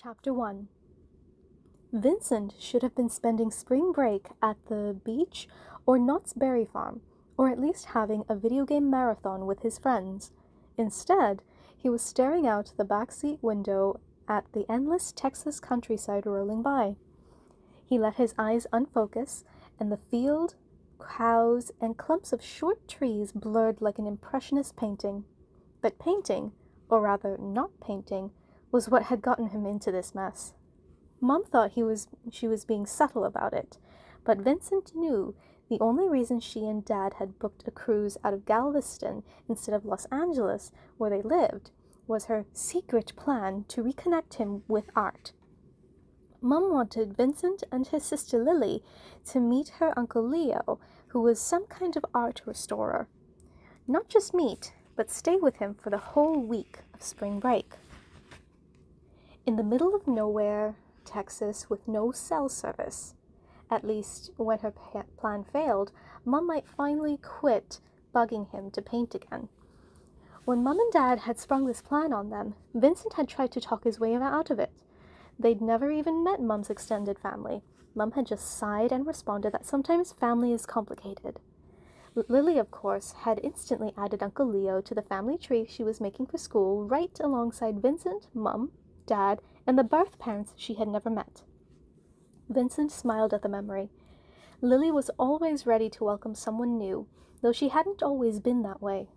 Chapter 1. Vincent should have been spending spring break at the beach or Knott's Berry Farm, or at least having a video game marathon with his friends. Instead, he was staring out the backseat window at the endless Texas countryside rolling by. He let his eyes unfocus, and the field, cows, and clumps of short trees blurred like an impressionist painting. But painting, or rather not painting, was what had gotten him into this mess. Mom thought she was being subtle about it, but Vincent knew the only reason she and Dad had booked a cruise out of Galveston instead of Los Angeles, where they lived, was her secret plan to reconnect him with art. Mom wanted Vincent and his sister Lily to meet her Uncle Leo, who was some kind of art restorer. Not just meet, but stay with him for the whole week of spring break. In the middle of nowhere, Texas, with no cell service. At least, when her plan failed, Mom might finally quit bugging him to paint again. When Mom and Dad had sprung this plan on them, Vincent had tried to talk his way out of it. They'd never even met Mom's extended family. Mom had just sighed and responded that sometimes family is complicated. Lily, of course, had instantly added Uncle Leo to the family tree she was making for school right alongside Vincent, Mom, Dad, and the birth parents she had never met. Vincent smiled at the memory. Lily was always ready to welcome someone new, though she hadn't always been that way.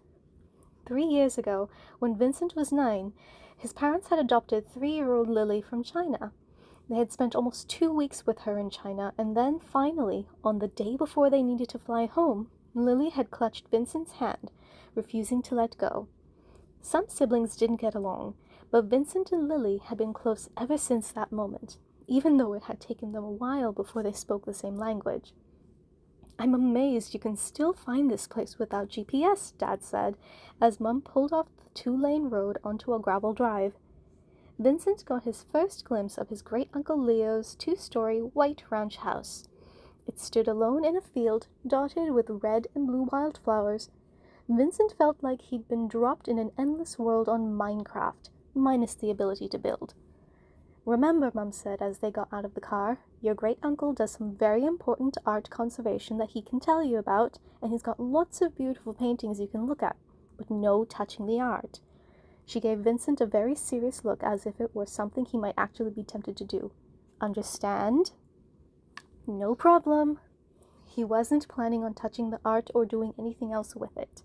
3 years ago, when Vincent was 9, his parents had adopted 3-year-old Lily from China. They had spent almost 2 weeks with her in China, and then, finally, on the day before they needed to fly home, Lily had clutched Vincent's hand, refusing to let go. Some siblings didn't get along, but Vincent and Lily had been close ever since that moment, even though it had taken them a while before they spoke the same language. "I'm amazed you can still find this place without GPS, Dad said, as Mom pulled off the 2-lane road onto a gravel drive. Vincent got his first glimpse of his great-uncle Leo's 2-story white ranch house. It stood alone in a field dotted with red and blue wildflowers. Vincent felt like he'd been dropped in an endless world on Minecraft, minus the ability to build. "Remember," Mom said as they got out of the car, "your great-uncle does some very important art conservation that he can tell you about, and he's got lots of beautiful paintings you can look at, but no touching the art." She gave Vincent a very serious look as if it were something he might actually be tempted to do. "Understand?" "No problem." He wasn't planning on touching the art or doing anything else with it.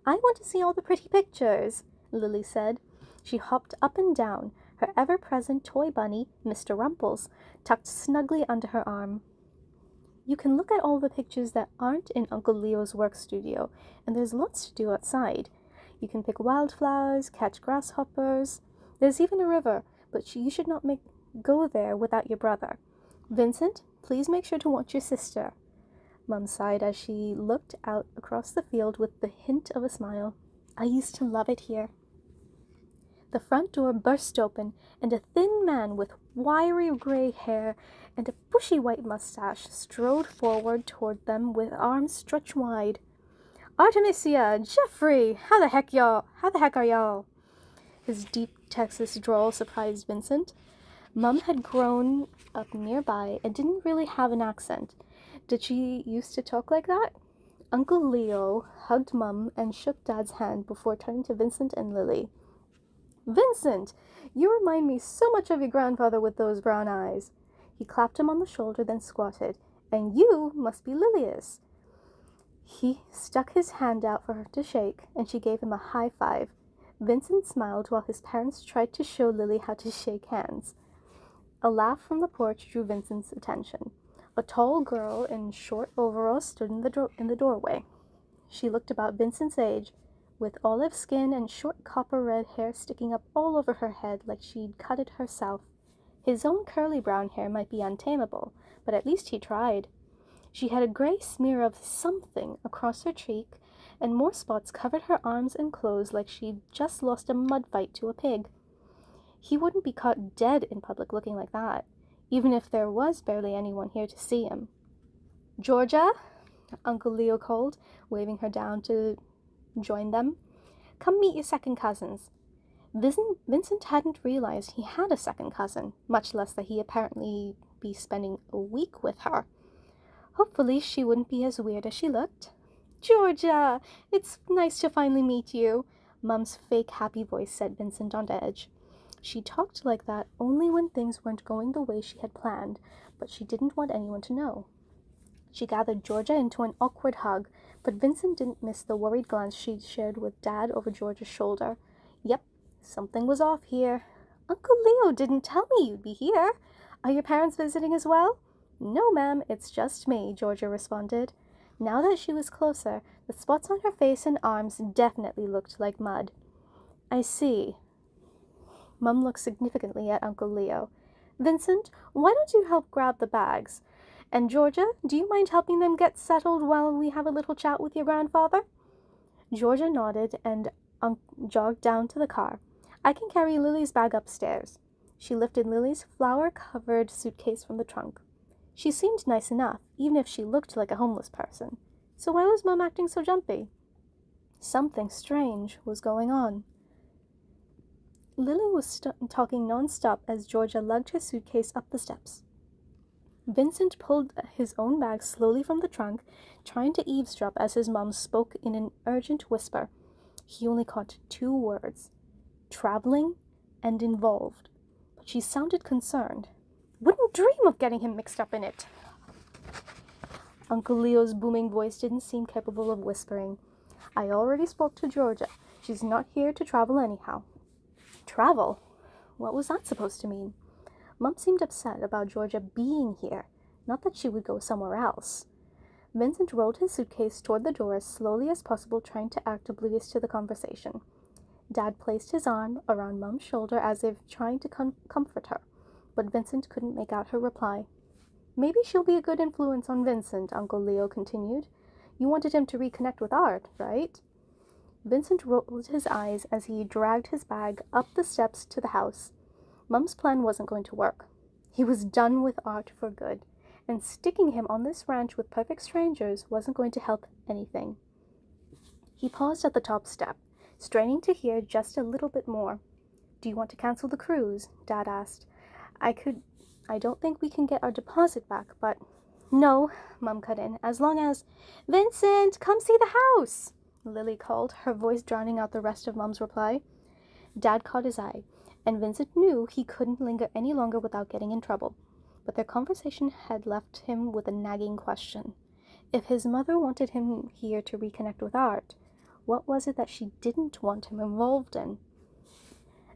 "I want to see all the pretty pictures," Lily said. She hopped up and down, her ever-present toy bunny, Mr. Rumples, tucked snugly under her arm. "You can look at all the pictures that aren't in Uncle Leo's work studio, and there's lots to do outside. You can pick wildflowers, catch grasshoppers. There's even a river, but you should not go there without your brother. Vincent, please make sure to watch your sister." Mom sighed as she looked out across the field with the hint of a smile. "I used to love it here." The front door burst open, and a thin man with wiry gray hair and a bushy white mustache strode forward toward them with arms stretched wide. "Artemisia! Jeffrey! How the heck are y'all?" His deep Texas drawl surprised Vincent. Mom had grown up nearby and didn't really have an accent. Did she used to talk like that? Uncle Leo hugged Mom and shook Dad's hand before turning to Vincent and Lily. "Vincent, you remind me so much of your grandfather with those brown eyes." He clapped him on the shoulder, then squatted. "And you must be Lilius." He stuck his hand out for her to shake, and she gave him a high five. Vincent smiled while his parents tried to show Lily how to shake hands. A laugh from the porch drew Vincent's attention. A tall girl in short overalls stood in the doorway. She looked about Vincent's age, with olive skin and short copper-red hair sticking up all over her head like she'd cut it herself. His own curly brown hair might be untamable, but at least he tried. She had a gray smear of something across her cheek, and more spots covered her arms and clothes like she'd just lost a mud fight to a pig. He wouldn't be caught dead in public looking like that, even if there was barely anyone here to see him. "Georgia," Uncle Leo called, waving her down to join them. "Come meet your second cousins." Vincent hadn't realized he had a second cousin, much less that he apparently be spending a week with her. Hopefully she wouldn't be as weird as she looked. "Georgia, it's nice to finally meet you," Mum's fake happy voice set Vincent on edge. She talked like that only when things weren't going the way she had planned, but she didn't want anyone to know. She gathered Georgia into an awkward hug, but Vincent didn't miss the worried glance she shared with Dad over Georgia's shoulder. Yep, something was off here. "Uncle Leo didn't tell me you'd be here. Are your parents visiting as well?" "No, ma'am, it's just me," Georgia responded. Now that she was closer, the spots on her face and arms definitely looked like mud. "I see." Mum looked significantly at Uncle Leo. "Vincent, why don't you help grab the bags? And Georgia, do you mind helping them get settled while we have a little chat with your grandfather?" Georgia nodded and jogged down to the car. "I can carry Lily's bag upstairs." She lifted Lily's flower-covered suitcase from the trunk. She seemed nice enough, even if she looked like a homeless person. So why was Mum acting so jumpy? Something strange was going on. Lily was talking non-stop as Georgia lugged her suitcase up the steps. Vincent pulled his own bag slowly from the trunk, trying to eavesdrop as his mom spoke in an urgent whisper. He only caught 2 words: traveling and involved. But she sounded concerned. "Wouldn't dream of getting him mixed up in it." Uncle Leo's booming voice didn't seem capable of whispering. "I already spoke to Georgia. She's not here to travel anyhow." Travel? What was that supposed to mean? Mum seemed upset about Georgia being here, not that she would go somewhere else. Vincent rolled his suitcase toward the door as slowly as possible, trying to act oblivious to the conversation. Dad placed his arm around Mum's shoulder as if trying to comfort her, but Vincent couldn't make out her reply. "Maybe she'll be a good influence on Vincent," Uncle Leo continued. "You wanted him to reconnect with art, right?" Vincent rolled his eyes as he dragged his bag up the steps to the house. Mum's plan wasn't going to work. He was done with art for good, and sticking him on this ranch with perfect strangers wasn't going to help anything. He paused at the top step, straining to hear just a little bit more. "Do you want to cancel the cruise?" Dad asked. I don't think we can get our deposit back, but..." "No," Mum cut in, "as long as..." "Vincent, come see the house!" Lily called, her voice drowning out the rest of Mum's reply. Dad caught his eye, and Vincent knew he couldn't linger any longer without getting in trouble. But their conversation had left him with a nagging question. If his mother wanted him here to reconnect with art, what was it that she didn't want him involved in?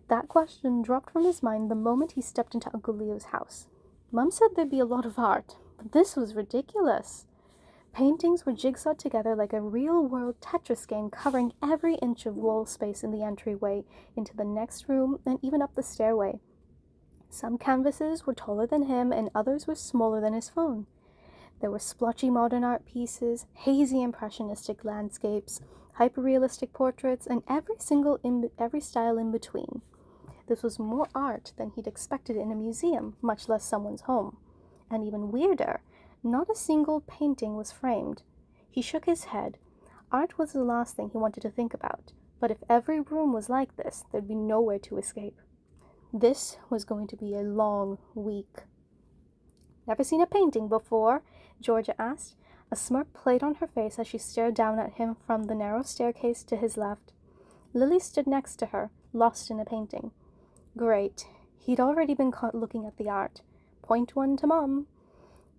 That question dropped from his mind the moment he stepped into Uncle Leo's house. Mum said there'd be a lot of art, but this was ridiculous. Paintings were jigsawed together like a real-world Tetris game, covering every inch of wall space in the entryway, into the next room, and even up the stairway. Some canvases were taller than him, and others were smaller than his phone. There were splotchy modern art pieces, hazy impressionistic landscapes, hyper-realistic portraits, and every style in between. This was more art than he'd expected in a museum, much less someone's home. And even weirder, not a single painting was framed. He shook his head. Art was the last thing he wanted to think about, but if every room was like this, there'd be nowhere to escape. This was going to be a long week. "Never seen a painting before?" Georgia asked. A smirk played on her face as she stared down at him from the narrow staircase to his left. Lily stood next to her, lost in a painting. Great. He'd already been caught looking at the art. Point one to Mom.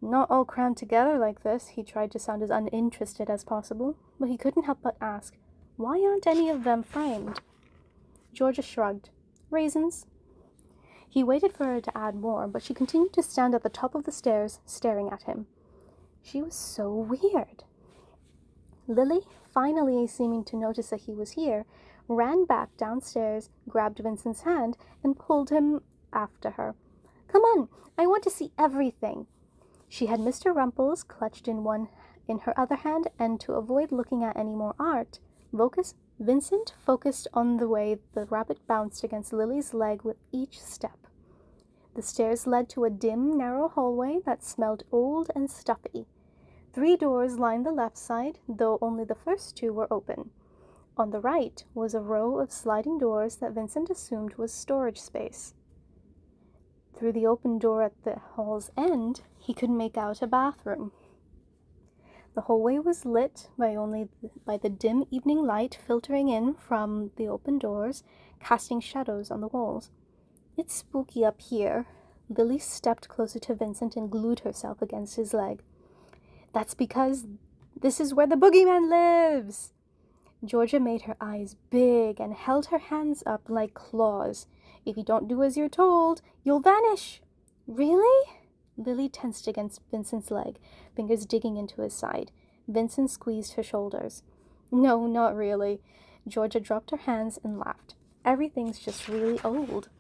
"Not all crammed together like this." He tried to sound as uninterested as possible, but he couldn't help but ask, "Why aren't any of them framed?" Georgia shrugged. "Reasons." He waited for her to add more, but she continued to stand at the top of the stairs, staring at him. She was so weird. Lily, finally seeming to notice that he was here, ran back downstairs, grabbed Vincent's hand, and pulled him after her. "Come on, I want to see everything." She had Mr. Rumple's clutched in her other hand, and to avoid looking at any more art, Vincent focused on the way the rabbit bounced against Lily's leg with each step. The stairs led to a dim, narrow hallway that smelled old and stuffy. 3 doors lined the left side, though only the first 2 were open. On the right was a row of sliding doors that Vincent assumed was storage space. Through the open door at the hall's end, he could make out a bathroom. The hallway was lit by the dim evening light filtering in from the open doors, casting shadows on the walls. "It's spooky up here." Lily stepped closer to Vincent and glued herself against his leg. "That's because this is where the boogeyman lives." Georgia made her eyes big and held her hands up like claws. "If you don't do as you're told, you'll vanish." "Really?" Lily tensed against Vincent's leg, fingers digging into his side. Vincent squeezed her shoulders. "No, not really." Georgia dropped her hands and laughed. "Everything's just really old."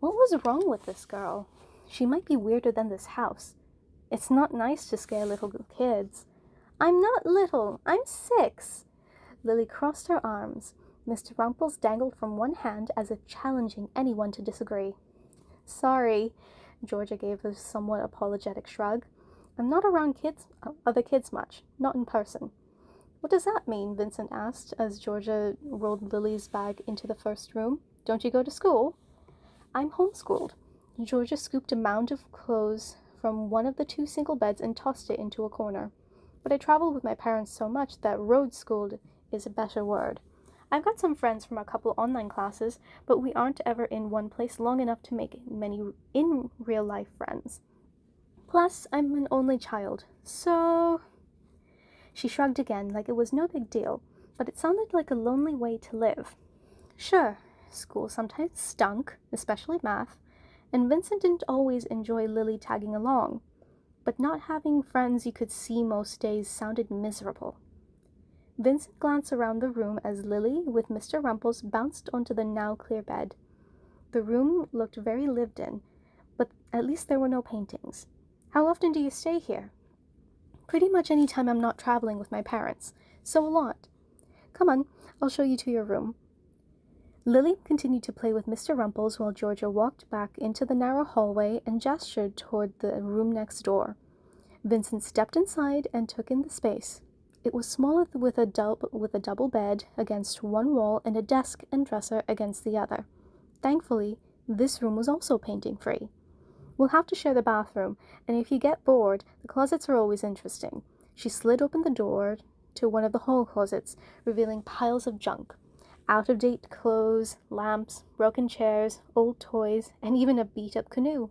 What was wrong with this girl? She might be weirder than this house. It's not nice to scare little kids. "I'm not little. I'm 6. Lily crossed her arms. Mr. Rumples dangled from one hand as if challenging anyone to disagree. "Sorry," Georgia gave a somewhat apologetic shrug. "I'm not around other kids much, not in person." "What does that mean?" Vincent asked as Georgia rolled Lily's bag into the first room. "Don't you go to school?" "I'm homeschooled." Georgia scooped a mound of clothes from one of the 2 single beds and tossed it into a corner. "But I travel with my parents so much that road-schooled is a better word. I've got some friends from a couple online classes, but we aren't ever in one place long enough to make many in real-life friends. Plus, I'm an only child, so..." She shrugged again, like it was no big deal, but it sounded like a lonely way to live. Sure, school sometimes stunk, especially math, and Vincent didn't always enjoy Lily tagging along, but not having friends you could see most days sounded miserable. Vincent glanced around the room as Lily, with Mr. Rumples, bounced onto the now clear bed. The room looked very lived in, but at least there were no paintings. "How often do you stay here?" "Pretty much any time I'm not traveling with my parents, so a lot." "Come on, I'll show you to your room." Lily continued to play with Mr. Rumples while Georgia walked back into the narrow hallway and gestured toward the room next door. Vincent stepped inside and took in the space. It was small with a double bed against one wall and a desk and dresser against the other. Thankfully, this room was also painting-free. "We'll have to share the bathroom, and if you get bored, the closets are always interesting." She slid open the door to one of the hall closets, revealing piles of junk. Out-of-date clothes, lamps, broken chairs, old toys, and even a beat-up canoe.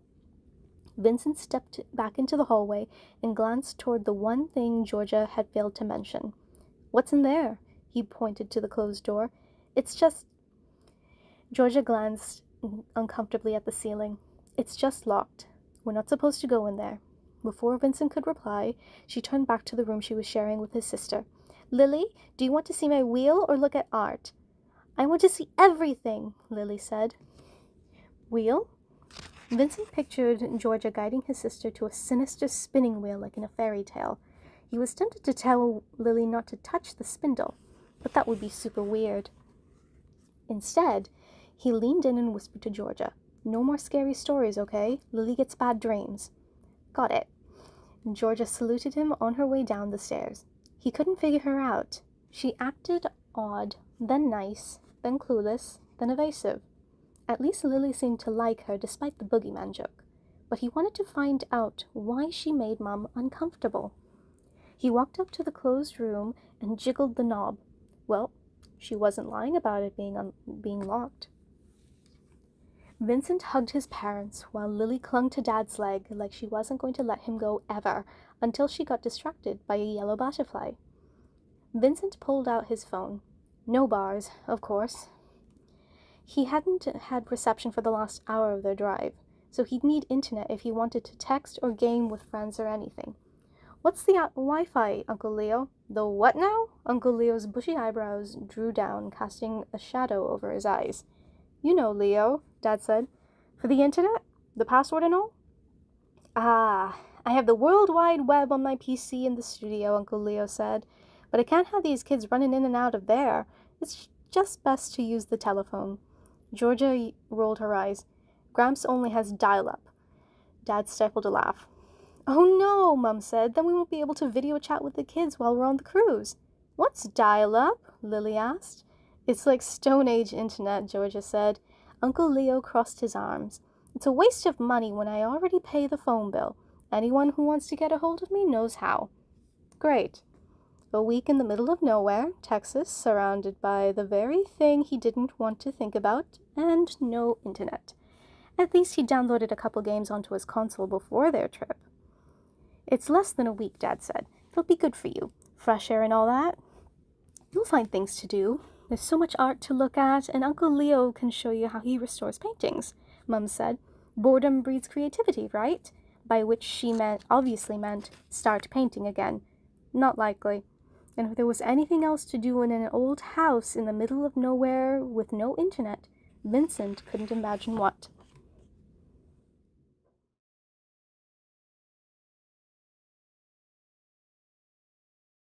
Vincent stepped back into the hallway and glanced toward the one thing Georgia had failed to mention. "What's in there?" He pointed to the closed door. "It's just..." Georgia glanced uncomfortably at the ceiling. "It's just locked. We're not supposed to go in there." Before Vincent could reply, she turned back to the room she was sharing with his sister. "Lily, do you want to see my wheel or look at art?" "I want to see everything," Lily said. "Wheel?" Vincent pictured Georgia guiding his sister to a sinister spinning wheel like in a fairy tale. He was tempted to tell Lily not to touch the spindle, but that would be super weird. Instead, he leaned in and whispered to Georgia, "No more scary stories, okay? Lily gets bad dreams." "Got it." Georgia saluted him on her way down the stairs. He couldn't figure her out. She acted odd, then nice, then clueless, then evasive. At least Lily seemed to like her despite the boogeyman joke, but he wanted to find out why she made Mom uncomfortable. He walked up to the closed room and jiggled the knob. Well, she wasn't lying about it being locked. Vincent hugged his parents while Lily clung to Dad's leg like she wasn't going to let him go ever until she got distracted by a yellow butterfly. Vincent pulled out his phone. No bars, of course. He hadn't had reception for the last hour of their drive, so he'd need internet if he wanted to text or game with friends or anything. "What's the Wi-Fi, Uncle Leo?" "The what now?" Uncle Leo's bushy eyebrows drew down, casting a shadow over his eyes. "You know, Leo," Dad said. "For the internet? The password and all?" "Ah, I have the World Wide Web on my PC in the studio," Uncle Leo said. "But I can't have these kids running in and out of there. It's just best to use the telephone." Georgia rolled her eyes. "Gramps only has dial-up." Dad stifled a laugh. "Oh no," Mum said. "Then we won't be able to video chat with the kids while we're on the cruise." What's dial-up? Lily asked. It's like Stone Age internet, Georgia said. Uncle Leo crossed his arms. It's a waste of money when I already pay the phone bill. Anyone who wants to get a hold of me knows how. Great. A week in the middle of nowhere, Texas, surrounded by the very thing he didn't want to think about, and no internet. At least he downloaded a couple games onto his console before their trip. It's less than a week, Dad said. It'll be good for you. Fresh air and all that. You'll find things to do. There's so much art to look at, and Uncle Leo can show you how he restores paintings, Mum said. Boredom breeds creativity, right? By which she obviously meant start painting again. Not likely. And if there was anything else to do in an old house in the middle of nowhere with no internet, Vincent couldn't imagine what.